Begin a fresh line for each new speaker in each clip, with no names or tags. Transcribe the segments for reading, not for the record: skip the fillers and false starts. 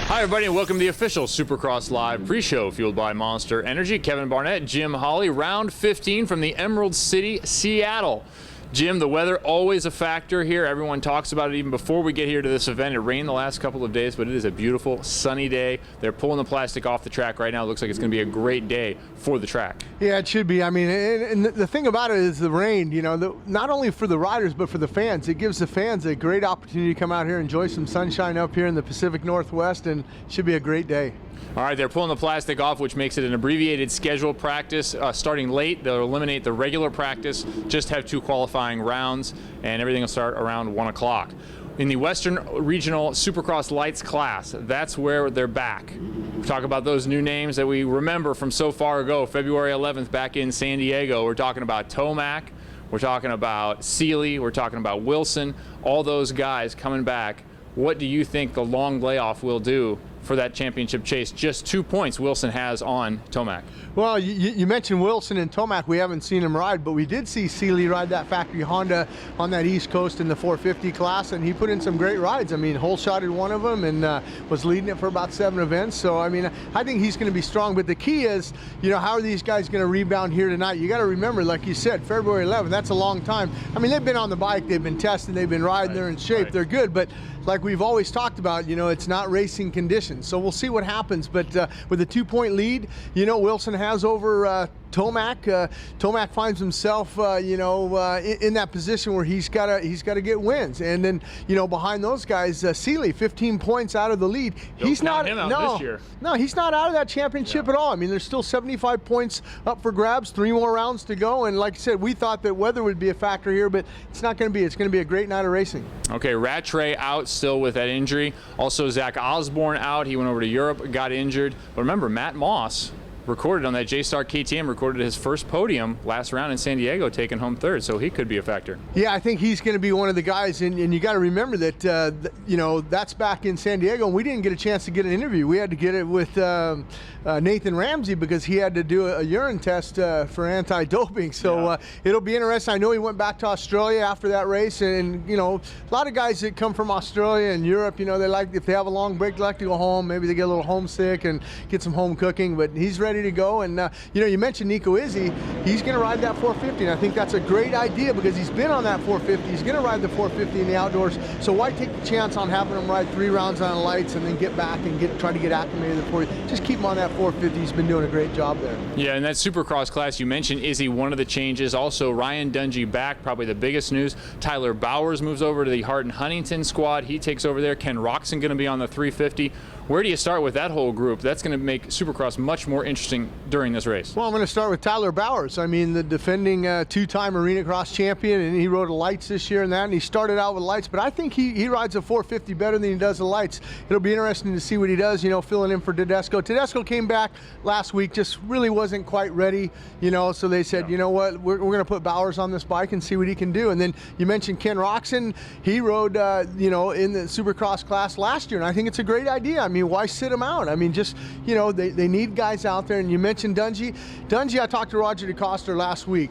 Hi everybody and welcome to the official Supercross Live pre-show fueled by Monster Energy. Kevin Barnett, Jim Holley, round 15 from the Emerald City, Seattle. Jim, the weather always a factor here. Everyone talks about it even before we get here to this event. It rained the last couple of days, but it is a beautiful sunny day. They're pulling the plastic off the track right now. It looks like it's going to be a great day for the track.
Yeah, it should be. I mean, and the thing about it is the rain, you know, not only for the riders, but for the fans. It gives the fans a great opportunity to come out here and enjoy some sunshine up here in the Pacific Northwest, and it should be a great day.
All right, they're pulling the plastic off, which makes it an abbreviated scheduled practice. Starting late, they'll eliminate the regular practice, just have 2 qualifying rounds, and everything will start around 1 o'clock. In the Western Regional Supercross Lights class, that's where they're back. We talk about those new names that we remember from so far ago. February 11th back in San Diego, we're talking about Tomac, we're talking about Seeley, we're talking about Wilson, all those guys coming back. What do you think the long layoff will do for that championship chase? Just 2 points Wilson has on Tomac.
Well, you mentioned Wilson and Tomac. We haven't seen him ride, but we did see Seeley ride that factory Honda on that East Coast in the 450 class, and he put in some great rides. I mean, hole-shotted one of them and was leading it for about 7 events. So, I mean, I think he's going to be strong. But the key is, you know, how are these guys going to rebound here tonight? You got to remember, like you said, February 11th, that's a long time. I mean, they've been on the bike, they've been testing, they've been riding, they're in shape, they're good. But like we've always talked about, you know, it's not racing conditions. So we'll see what happens. But with a 2-point lead, you know, Wilson has over Tomac. Tomac finds himself, you know, in that position where he's got to get wins. And then, you know, behind those guys, Seeley, 15 points out of the lead. He's not
this year.
No, he's not out of that championship at all. I mean, there's still 75 points up for grabs, 3 more rounds to go. And like I said, we thought that weather would be a factor here, but it's not going to be. It's going to be a great night of racing.
Okay, Rattray out still with that injury. Also, Zach Osborne out. He went over to Europe, got injured. But remember, Matt Moss recorded on that J-Star KTM, recorded his first podium last round in San Diego, taking home 3rd, so he could be a factor.
Yeah, I think he's going to be one of the guys, and you got to remember that, you know, that's back in San Diego, and we didn't get a chance to get an interview. We had to get it with Nathan Ramsey because he had to do a urine test for anti-doping, so it'll be interesting. I know he went back to Australia after that race, and, you know, a lot of guys that come from Australia and Europe, you know, they like, if they have a long break, they like to go home. Maybe they get a little homesick and get some home cooking, but he's ready to go. And you know, you mentioned Nico Izzy. He's going to ride that 450, and I think that's a great idea because he's been on that 450. He's going to ride the 450 in the outdoors, so why take the chance on having him ride 3 rounds on lights and then get back and try to get acclimated before you just keep him on that 450. He's been doing a great job there.
Yeah, and that Supercross class, you mentioned Izzy, one of the changes. Also, Ryan Dungey back, probably the biggest news. Tyler Bowers moves over to the Hart and Huntington squad. He takes over there. Ken Roxon going to be on the 350. Where do you start with that whole group? That's going to make Supercross much more interesting during this race.
Well, I'm going to start with Tyler Bowers. I mean, the defending 2-time Arena Cross champion, and he rode a lights this year and that, and he started out with lights, but I think he rides a 450 better than he does the lights. It'll be interesting to see what he does, you know, filling in for Tedesco. Tedesco came back last week, just really wasn't quite ready, you know, so they said, you know what, we're going to put Bowers on this bike and see what he can do. And then you mentioned Ken Roxon. He rode, you know, in the Supercross class last year, and I think it's a great idea. I mean, why sit him out? I mean, just, you know, they need guys out there. And you mentioned Dungey. Dungey, I talked to Roger DeCoster last week.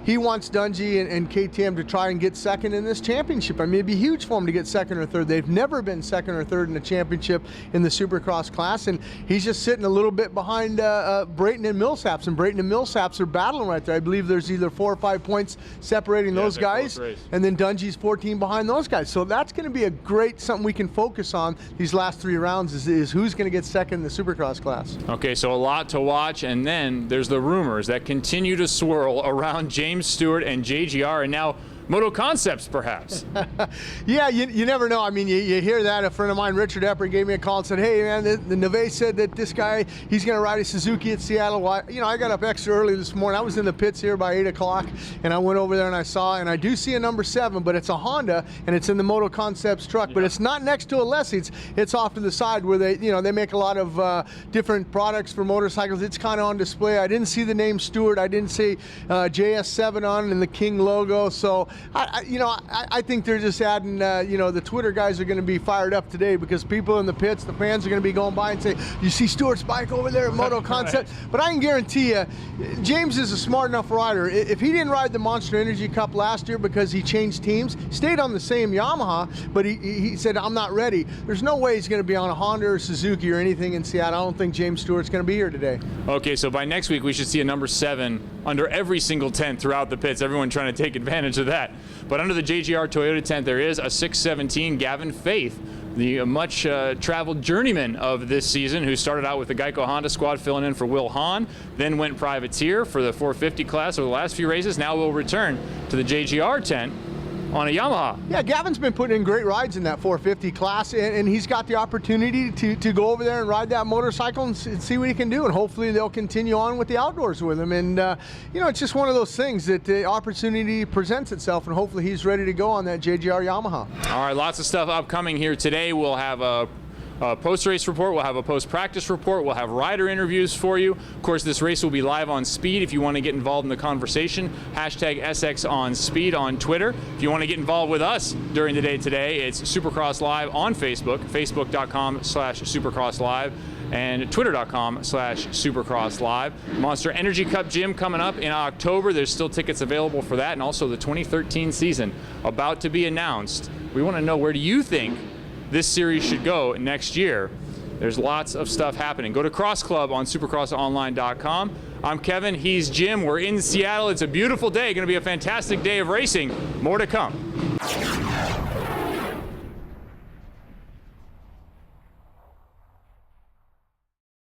He wants Dungey and KTM to try and get 2nd in this championship. I mean, it'd be huge for him to get 2nd or 3rd. They've never been 2nd or 3rd in a championship in the Supercross class, and he's just sitting a little bit behind Brayton and Millsaps, and Brayton and Millsaps are battling right there. I believe there's either 4 or 5 points separating those guys, and then Dungey's 14 behind those guys. So that's going to be a great something we can focus on these last 3 rounds is who's going to get 2nd in the Supercross class. Okay,
so a lot to watch, and then there's the rumors that continue to swirl around James Stewart and JGR, and now Moto Concepts, perhaps.
Yeah, you never know. I mean, you hear that. A friend of mine, Richard Epper, gave me a call and said, hey, man, the Neve said that this guy, he's going to ride a Suzuki at Seattle. Well, you know, I got up extra early this morning. I was in the pits here by 8 o'clock, and I went over there and I saw, and I do see a number 7, but it's a Honda, and it's in the Moto Concepts truck, but it's not next to a Lessie. It's off to the side where they, you know, they make a lot of different products for motorcycles. It's kind of on display. I didn't see the name Stewart. I didn't see JS7 on it and the King logo, so I think they're just adding, the Twitter guys are going to be fired up today because people in the pits, the fans are going to be going by and say, you see Stewart's bike over there at Moto Concept? Right. But I can guarantee you, James is a smart enough rider. If he didn't ride the Monster Energy Cup last year because he changed teams, stayed on the same Yamaha, but he said, I'm not ready. There's no way he's going to be on a Honda or Suzuki or anything in Seattle. I don't think James Stewart's going to be here today. Okay, so by next week we should see a number 7 under every single tent throughout the pits. Everyone trying to take advantage of that. But under the JGR Toyota tent there is a 617 Gavin Faith, the much traveled journeyman of this season, who started out with the Geico Honda squad filling in for Will Hahn, then went privateer for the 450 class over the last few races. Now will return to the JGR tent on a Yamaha. Yeah, Gavin's been putting in great rides in that 450 class, and he's got the opportunity to go over there and ride that motorcycle and see what he can do, and hopefully they'll continue on with the outdoors with him. And it's just one of those things that the opportunity presents itself, and hopefully he's ready to go on that JGR Yamaha. All right, lots of stuff upcoming here today. We'll have a post-race report, we'll have a post-practice report, we'll have rider interviews for you. Of course, this race will be live on Speed. If you want to get involved in the conversation, hashtag SXOnSpeed on Twitter. If you want to get involved with us during the day today, it's Supercross Live on Facebook, facebook.com/Supercross Live, and twitter.com/Supercross Live. Monster Energy Cup Gym coming up in October. There's still tickets available for that, and also the 2013 season about to be announced. We want to know, where do you think this series should go next year? There's lots of stuff happening. Go to Cross Club on supercrossonline.com. I'm Kevin, he's Jim. We're in Seattle. It's a beautiful day. Going to be a fantastic day of racing. More to come.